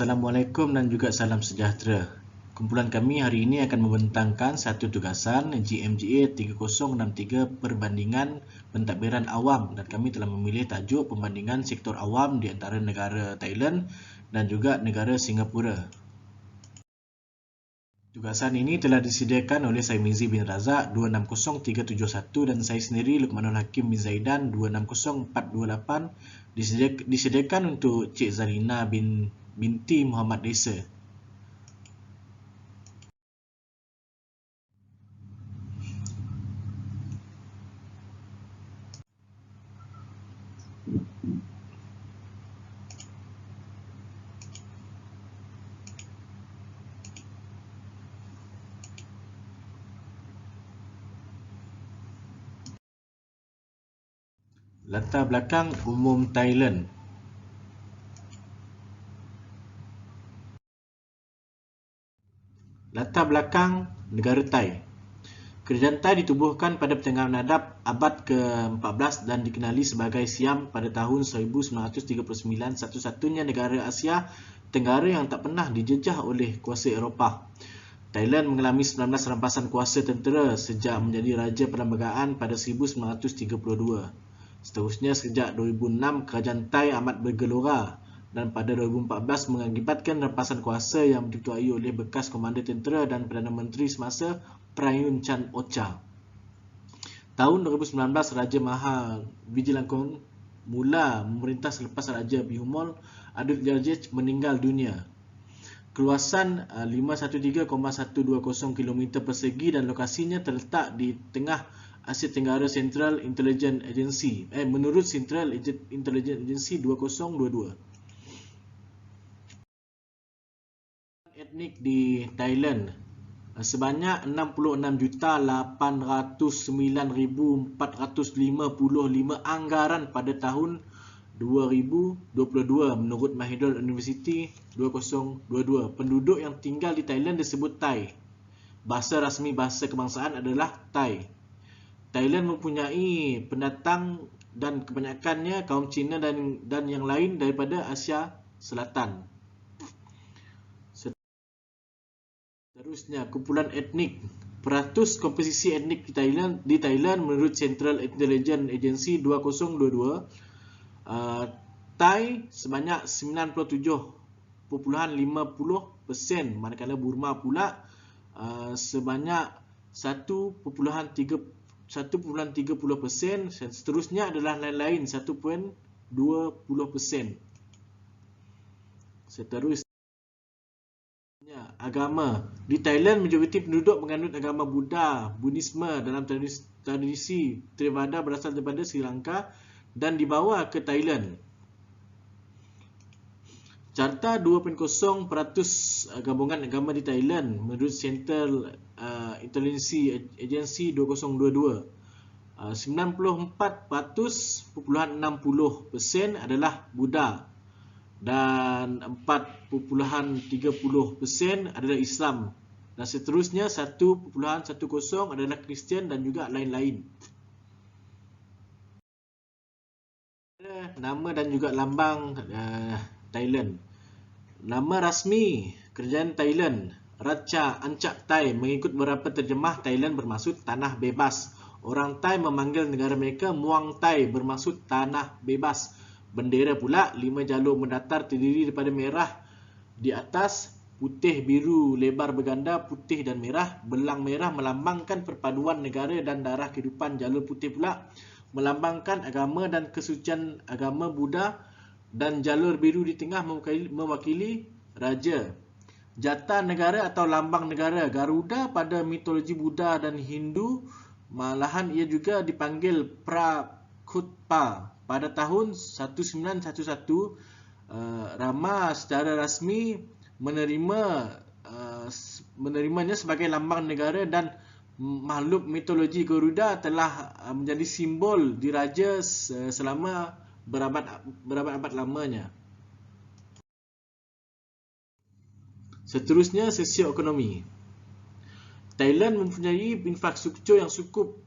Assalamualaikum dan juga salam sejahtera. Kumpulan kami hari ini akan membentangkan satu tugasan GMGA 3063 Perbandingan Pentadbiran Awam, dan kami telah memilih tajuk Pembandingan Sektor Awam di antara negara Thailand dan juga negara Singapura. Tugasan ini telah disediakan oleh saya Mizi bin Razak 260371 dan saya sendiri Luqmanul Hakim bin Zaidan 260428, disediakan untuk Cik Zarina binti Muhammad Desa. Latar belakang umum Thailand. Latar belakang negara Thai. Kerajaan Thai ditubuhkan pada pertengahan adab abad ke-14 dan dikenali sebagai Siam pada tahun 1939, satu-satunya negara Asia Tenggara yang tak pernah dijejah oleh kuasa Eropah. Thailand mengalami 19 rampasan kuasa tentera sejak menjadi Raja Perlembagaan pada 1932. Seterusnya, sejak 2006, Kerajaan Thai amat bergelora dan pada 2014 mengakibatkan rampasan kuasa yang diketuai oleh bekas Komander Tentera dan Perdana Menteri semasa Prayut Chan-o-cha. Tahun 2019, Raja Maha Vajiralongkorn mula memerintah selepas Raja Bhumibol Adulyadej meninggal dunia. Keluasan 513,120 km persegi dan lokasinya terletak di tengah Asia Tenggara Central Intelligence Agency menurut Central Intelligence Agency 2022. Etnik di Thailand sebanyak 66,809,455 anggaran pada tahun 2022 menurut Mahidol University 2022. Penduduk yang tinggal di Thailand disebut Thai. Bahasa rasmi bahasa kebangsaan adalah Thai. Thailand mempunyai pendatang dan kebanyakannya kaum Cina dan yang lain daripada Asia Selatan. Seterusnya, kumpulan etnik. Peratus komposisi etnik di Thailand menurut Central Intelligence Agency 2022, Thai sebanyak 97.50%, manakala Burma pula sebanyak 1.30%, dan seterusnya adalah lain-lain 1.20%. Seterusnya, agama. Di Thailand, majoriti penduduk menganut agama Buddhisme dalam tradisi Theravada berasal daripada Sri Lanka dan dibawa ke Thailand. Carta 2.0% gabungan agama di Thailand menurut Central Intelligence Agency 2022. 94.60% adalah Buddha dan 4.30% adalah Islam, dan seterusnya 1.10% adalah Kristian dan juga lain-lain. Nama dan juga lambang Thailand. Nama rasmi Kerajaan Thailand, Raja Ancak Thai. Mengikut beberapa terjemah, Thailand bermaksud tanah bebas. Orang Thai memanggil negara mereka Muang Thai, bermaksud tanah bebas. Bendera pula 5 jalur mendatar terdiri daripada merah di atas, putih biru lebar berganda, putih dan merah. Belang merah melambangkan perpaduan negara dan darah kehidupan. Jalur putih pula melambangkan agama dan kesucian agama Buddha, dan jalur biru di tengah mewakili raja. Jata negara atau lambang negara Garuda pada mitologi Buddha dan Hindu, malahan ia juga dipanggil Prakutpa. Pada tahun 1911, Rama secara rasmi menerimanya sebagai lambang negara, dan makhluk mitologi Garuda telah menjadi simbol diraja selama berabad-abad lamanya. Seterusnya, sosioekonomi. Thailand mempunyai infrastruktur yang cukup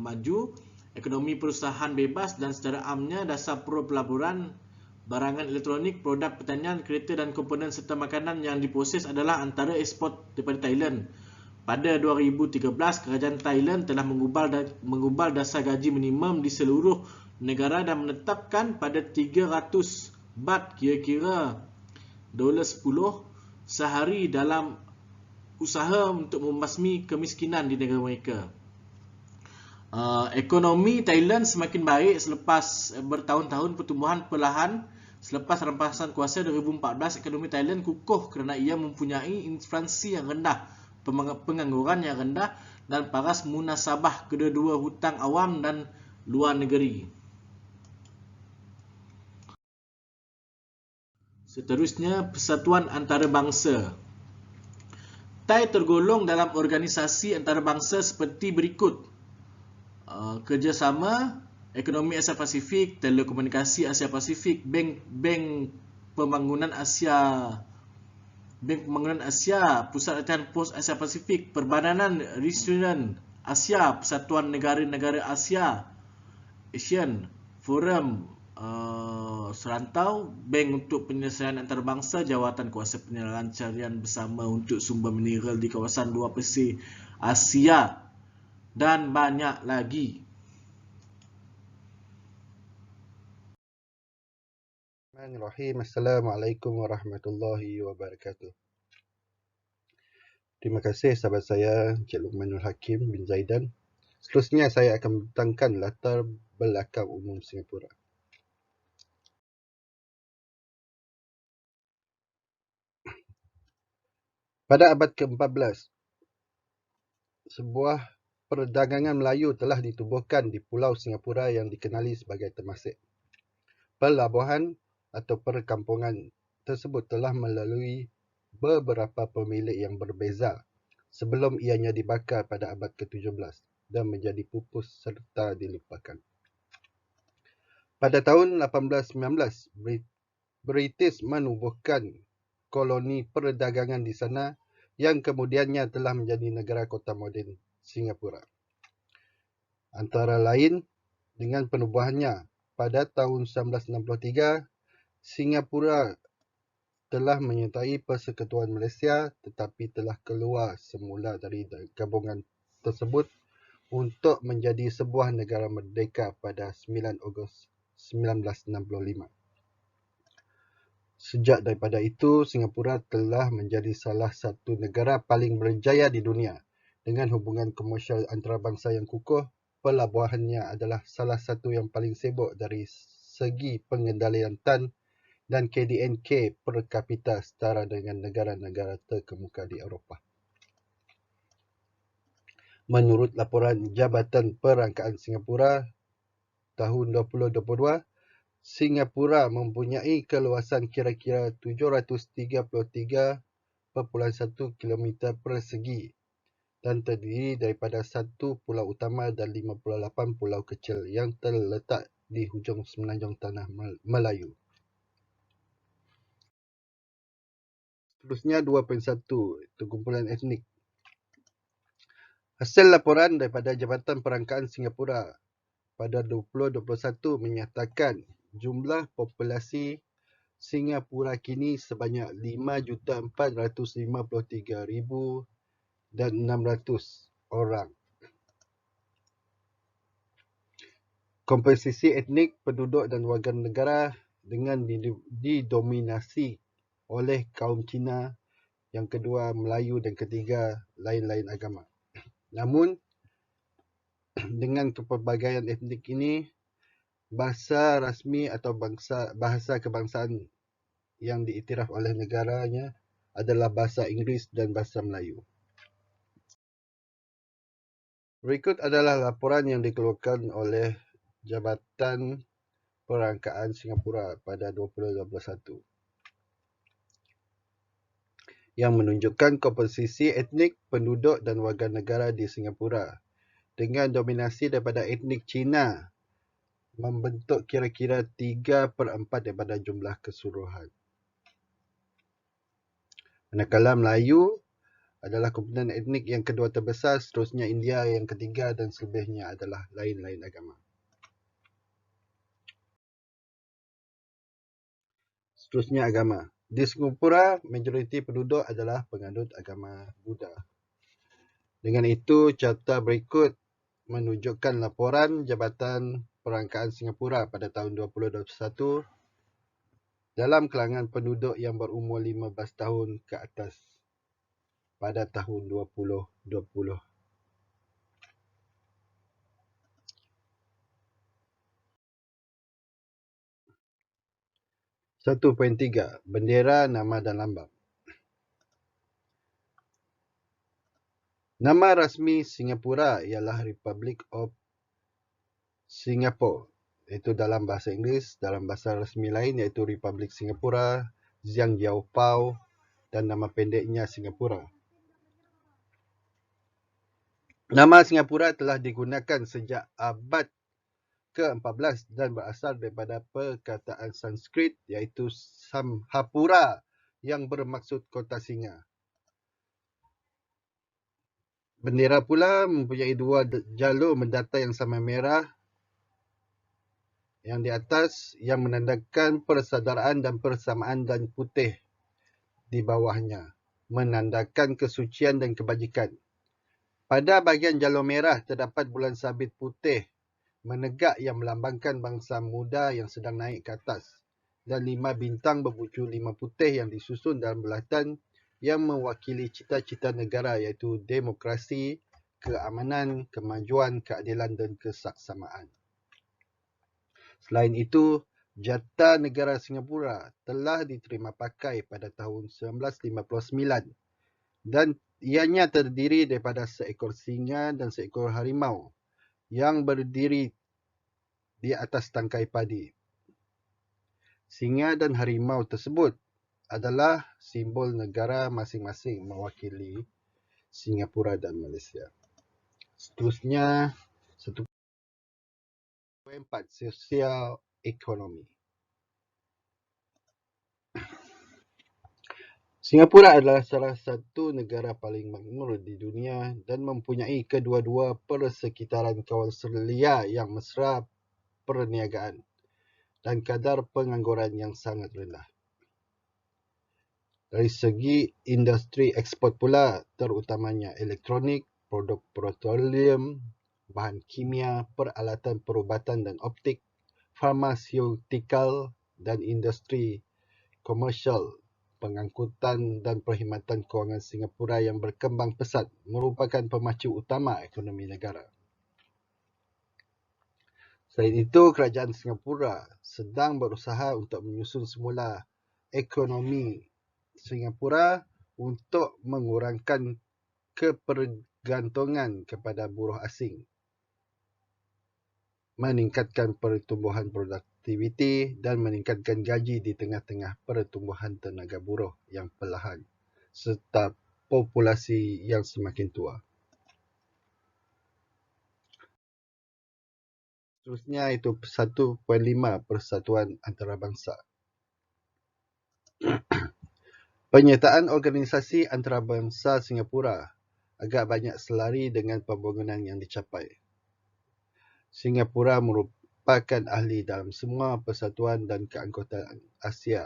maju, ekonomi perusahaan bebas, dan secara amnya dasar pelaburan Barangan elektronik, produk pertanian, kereta dan komponen serta makanan yang diproses adalah antara ekspor daripada Thailand. Pada 2013, kerajaan Thailand telah mengubal dasar gaji minimum di seluruh negara dan menetapkan pada 300 baht, kira-kira $10 sehari dalam usaha untuk membasmi kemiskinan di negara mereka. Ekonomi Thailand semakin baik selepas bertahun-tahun pertumbuhan perlahan. Selepas rampasan kuasa 2014, ekonomi Thailand kukuh kerana ia mempunyai inflasi yang rendah, pengangguran yang rendah dan paras munasabah kedua-dua hutang awam dan luar negeri. Seterusnya, persatuan antarabangsa. Thai tergolong dalam organisasi antarabangsa seperti berikut: kerjasama ekonomi Asia Pasifik, telekomunikasi Asia Pasifik, Bank Pembangunan Asia, Pusat Latihan Pos Asia Pasifik, Perbadanan Reunion Asia, Persatuan Negara-Negara ASEAN, Forum Serantau, Bank untuk Penyelesaian Antarabangsa, Jawatan Kuasa Penyelenggaraan Bersama untuk Sumber Mineral di Kawasan Luar Persir Asia dan banyak lagi. Bismillahirrahmanirrahim. Assalamualaikum warahmatullahi wabarakatuh. Terima kasih sahabat saya Encik Luqmanul Hakim bin Zaidan. Seterusnya saya akan membentangkan latar belakang umum Singapura. Pada abad ke-14, sebuah perdagangan Melayu telah ditubuhkan di Pulau Singapura yang dikenali sebagai Temasek. Pelabuhan atau perkampungan tersebut telah melalui beberapa pemilik yang berbeza sebelum ianya dibakar pada abad ke-17 dan menjadi pupus serta dilupakan. Pada tahun 1819, British menubuhkan koloni perdagangan di sana yang kemudiannya telah menjadi negara kota moden Singapura. Antara lain, dengan penubuhannya pada tahun 1963, Singapura telah menyertai Persekutuan Malaysia tetapi telah keluar semula dari gabungan tersebut untuk menjadi sebuah negara merdeka pada 9 Ogos 1965. Sejak daripada itu, Singapura telah menjadi salah satu negara paling berjaya di dunia dengan hubungan komersial antarabangsa yang kukuh. Pelabuhannya adalah salah satu yang paling sibuk dari segi pengendalian tan dan KDNK per kapita setara dengan negara-negara terkemuka di Eropah. Menurut laporan Jabatan Perangkaan Singapura tahun 2022, Singapura mempunyai keluasan kira-kira 733.1 km persegi dan terdiri daripada 1 pulau utama dan 58 pulau kecil yang terletak di hujung semenanjung Tanah Melayu. Seterusnya 2.1, itu kumpulan etnik. Hasil laporan daripada Jabatan Perangkaan Singapura pada 2021 menyatakan jumlah populasi Singapura kini sebanyak 5,453,600 orang. Komposisi etnik, penduduk dan warga negara dengan didominasi oleh kaum Cina, yang kedua Melayu dan ketiga lain-lain agama. Namun, dengan kepelbagaian etnik ini, bahasa rasmi atau bahasa kebangsaan yang diiktiraf oleh negaranya adalah bahasa Inggeris dan bahasa Melayu. Berikut adalah laporan yang dikeluarkan oleh Jabatan Perangkaan Singapura pada 2021 yang menunjukkan komposisi etnik, penduduk dan warga negara di Singapura dengan dominasi daripada etnik Cina membentuk kira-kira 3/4 daripada jumlah keseluruhan. Manakala Melayu adalah komponen etnik yang kedua terbesar, seterusnya India yang ketiga dan selebihnya adalah lain-lain agama. Seterusnya agama. Di Singapura, majoriti penduduk adalah penganut agama Buddha. Dengan itu, carta berikut menunjukkan laporan Jabatan Perangkaan Singapura pada tahun 2021 dalam kalangan penduduk yang berumur 15 tahun ke atas pada tahun 2020. 1.3 Bendera, nama dan lambang. Nama rasmi Singapura ialah Republic of Singapore, iaitu dalam bahasa Inggeris. Dalam bahasa rasmi lain iaitu Republik Singapura, Giang Jiao dan nama pendeknya Singapura. Nama Singapura telah digunakan sejak abad ke-14 dan berasal daripada perkataan Sanskrit iaitu Samhapura yang bermaksud kota singa. Bendera pula mempunyai dua jalur mendata yang sama merah yang di atas yang menandakan persaudaraan dan persamaan dan putih di bawahnya menandakan kesucian dan kebajikan. Pada bahagian jalur merah terdapat bulan sabit putih menegak yang melambangkan bangsa muda yang sedang naik ke atas dan 5 bintang berbujur 5 putih yang disusun dalam bulatan yang mewakili cita-cita negara iaitu demokrasi, keamanan, kemajuan, keadilan dan kesaksamaan. Selain itu, Jata Negara Singapura telah diterima pakai pada tahun 1959 dan ianya terdiri daripada seekor singa dan seekor harimau yang berdiri di atas tangkai padi. Singa dan harimau tersebut adalah simbol negara masing-masing mewakili Singapura dan Malaysia. Seterusnya, 1.4 Sosial Ekonomi. Singapura adalah salah satu negara paling makmur di dunia dan mempunyai kedua-dua persekitaran kawasan selia yang mesra perniagaan dan kadar pengangguran yang sangat rendah. Dari segi industri ekspor pula, terutamanya elektronik, produk petroleum, bahan kimia, peralatan perubatan dan optik, farmaseutikal dan industri komersial, pengangkutan dan perkhidmatan kewangan Singapura yang berkembang pesat merupakan pemacu utama ekonomi negara. Selain itu, kerajaan Singapura sedang berusaha untuk menyusun semula ekonomi Singapura untuk mengurangkan kepergantungan kepada buruh asing, meningkatkan pertumbuhan produktiviti dan meningkatkan gaji di tengah-tengah pertumbuhan tenaga buruh yang perlahan serta populasi yang semakin tua. Seterusnya itu 1.5 Persatuan Antarabangsa. Penyertaan organisasi antarabangsa Singapura agak banyak selari dengan pembangunan yang dicapai. Singapura merupakan ahli dalam semua persatuan dan keanggotaan Asia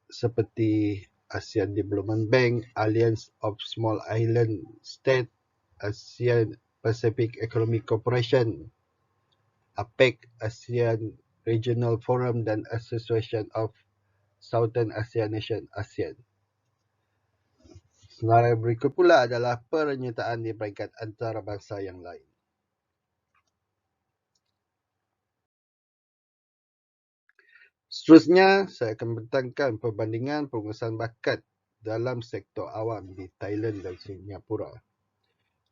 seperti ASEAN Development Bank, Alliance of Small Island States, ASEAN Pacific Economic Cooperation, APEC, ASEAN Regional Forum dan Association of Southern Asian Nations, ASEAN. Senarai berikut pula adalah penyertaan di peringkat antarabangsa yang lain. Seterusnya, saya akan membentangkan perbandingan pengurusan bakat dalam sektor awam di Thailand dan Singapura.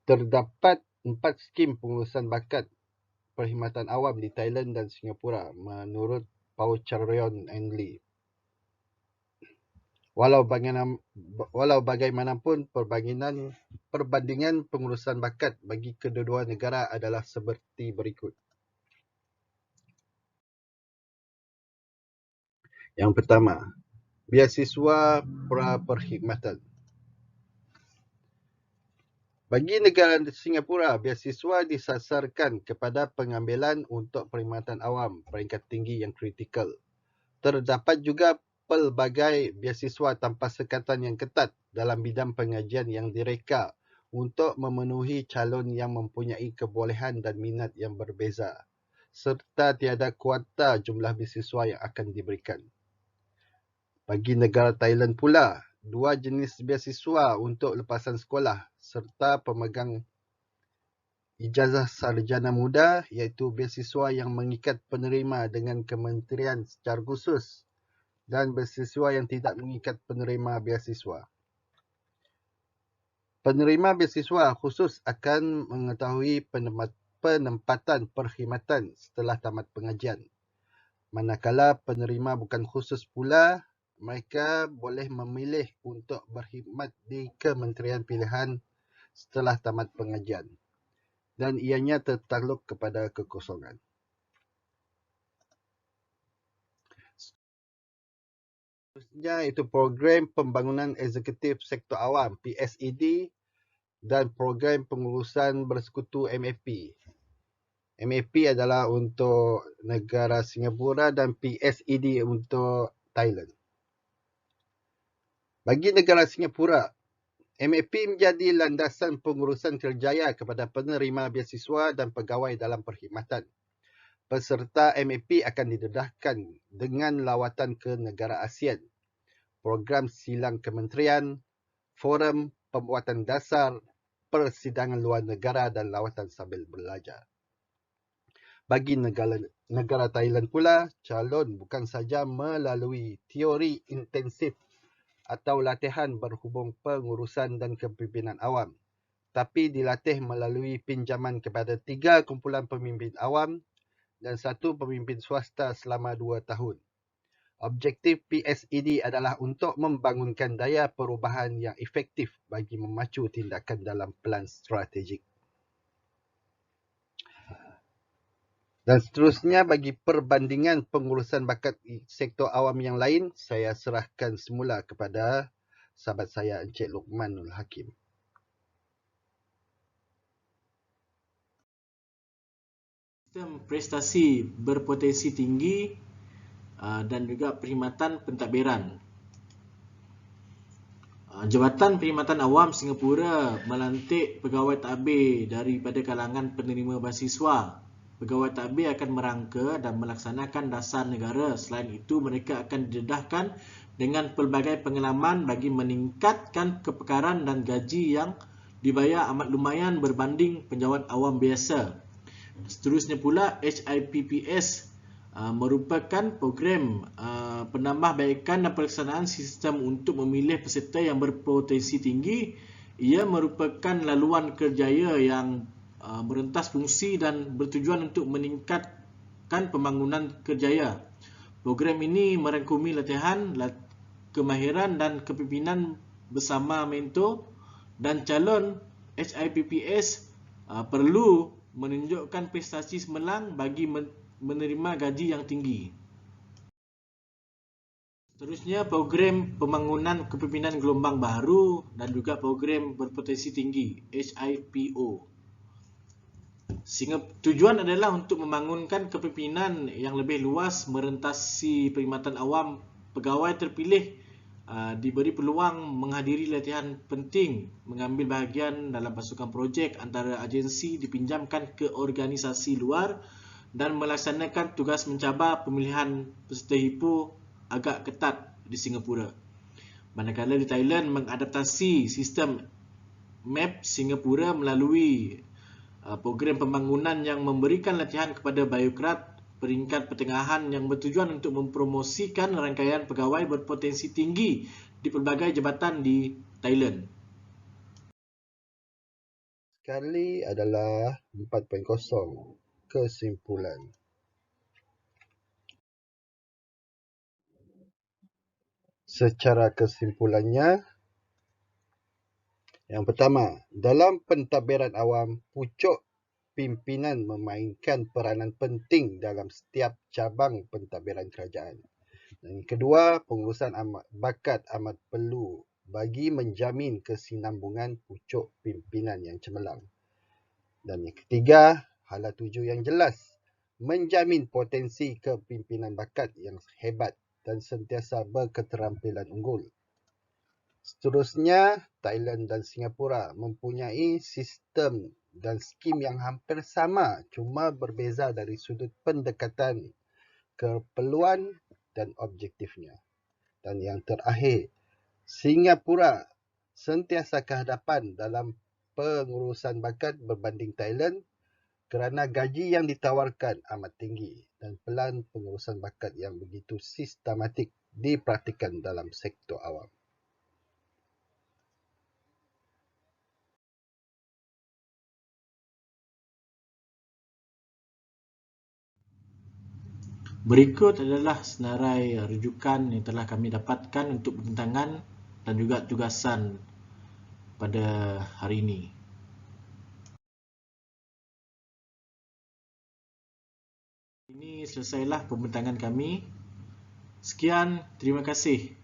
Terdapat 4 skim pengurusan bakat perkhidmatan awam di Thailand dan Singapura menurut Paucharion and Lee. Walau bagaimanapun, perbandingan pengurusan bakat bagi kedua-dua negara adalah seperti berikut. Yang pertama, beasiswa pra-perkhidmatan. Bagi negara Singapura, beasiswa disasarkan kepada pengambilan untuk perkhidmatan awam peringkat tinggi yang kritikal, Terdapat juga pelbagai beasiswa tanpa sekatan yang ketat dalam bidang pengajian yang direka untuk memenuhi calon yang mempunyai kebolehan dan minat yang berbeza, serta tiada kuota jumlah beasiswa yang akan diberikan. Bagi negara Thailand pula, 2 jenis beasiswa untuk lepasan sekolah serta pemegang ijazah sarjana muda, iaitu beasiswa yang mengikat penerima dengan kementerian secara khusus dan beasiswa yang tidak mengikat penerima beasiswa. Penerima beasiswa khusus akan mengetahui penempatan perkhidmatan setelah tamat pengajian. Manakala penerima bukan khusus pula, mereka boleh memilih untuk berkhidmat di kementerian pilihan setelah tamat pengajian, dan ianya tertakluk kepada kekosongan. Seterusnya itu Program Pembangunan Eksekutif Sektor Awam (PSED) dan Program Pengurusan Bersekutu (MAP). MAP adalah untuk negara Singapura dan PSED untuk Thailand. Bagi negara Singapura, MAP menjadi landasan pengurusan kerjaya kepada penerima beasiswa dan pegawai dalam perkhidmatan. Peserta MAP akan didedahkan dengan lawatan ke negara ASEAN, program silang kementerian, forum pembuatan dasar, persidangan luar negara dan lawatan sambil belajar. Bagi negara Thailand pula, calon bukan saja melalui teori intensif atau latihan berhubung pengurusan dan kepimpinan awam, tapi dilatih melalui pinjaman kepada 3 kumpulan pemimpin awam dan 1 pemimpin swasta selama 2 tahun. Objektif PSED adalah untuk membangunkan daya perubahan yang efektif bagi memacu tindakan dalam pelan strategik. Dan seterusnya, bagi perbandingan pengurusan bakat sektor awam yang lain, saya serahkan semula kepada sahabat saya Encik Luqmanul Hakim. Sistem prestasi berpotensi tinggi dan juga perkhidmatan pentadbiran. Jabatan Perkhidmatan Awam Singapura melantik pegawai tadbir daripada kalangan penerima beasiswa. Pegawai tadbir akan merangka dan melaksanakan dasar negara. Selain itu, mereka akan didedahkan dengan pelbagai pengalaman bagi meningkatkan kepekaran dan gaji yang dibayar amat lumayan berbanding penjawat awam biasa. Seterusnya pula, HIPPS merupakan program penambahbaikan dan pelaksanaan sistem untuk memilih peserta yang berpotensi tinggi. Ia merupakan laluan kerjaya yang merentas fungsi dan bertujuan untuk meningkatkan pembangunan kerjaya. Program ini merangkumi latihan, kemahiran dan kepimpinan bersama mentor, dan calon HIPPS perlu menunjukkan prestasi cemerlang bagi menerima gaji yang tinggi. Seterusnya, program pembangunan kepimpinan gelombang baru dan juga program berpotensi tinggi (HIPO). Tujuan adalah untuk membangunkan kepimpinan yang lebih luas, merentasi perkhidmatan awam. Pegawai terpilih diberi peluang menghadiri latihan penting, mengambil bahagian dalam pasukan projek antara agensi, dipinjamkan ke organisasi luar dan melaksanakan tugas mencabar pemilihan peserta HIPO agak ketat di Singapura. Manakala di Thailand mengadaptasi sistem MAP Singapura melalui program pembangunan yang memberikan latihan kepada biokrat peringkat pertengahan yang bertujuan untuk mempromosikan rangkaian pegawai berpotensi tinggi di pelbagai jabatan di Thailand. Sekali adalah 4.0 kesimpulan. Secara kesimpulannya, yang pertama, dalam pentadbiran awam, pucuk pimpinan memainkan peranan penting dalam setiap cabang pentadbiran kerajaan. Dan yang kedua, pengurusan bakat amat perlu bagi menjamin kesinambungan pucuk pimpinan yang cemerlang. Dan yang ketiga, hala tuju yang jelas, menjamin potensi kepimpinan bakat yang hebat dan sentiasa berketerampilan unggul. Seterusnya, Thailand dan Singapura mempunyai sistem dan skim yang hampir sama, cuma berbeza dari sudut pendekatan, keperluan dan objektifnya. Dan yang terakhir, Singapura sentiasa ke hadapan dalam pengurusan bakat berbanding Thailand kerana gaji yang ditawarkan amat tinggi dan pelan pengurusan bakat yang begitu sistematik dipraktikkan dalam sektor awam. Berikut adalah senarai rujukan yang telah kami dapatkan untuk perbincangan dan juga tugasan pada hari ini. Ini selesailah pembincangan kami. Sekian, terima kasih.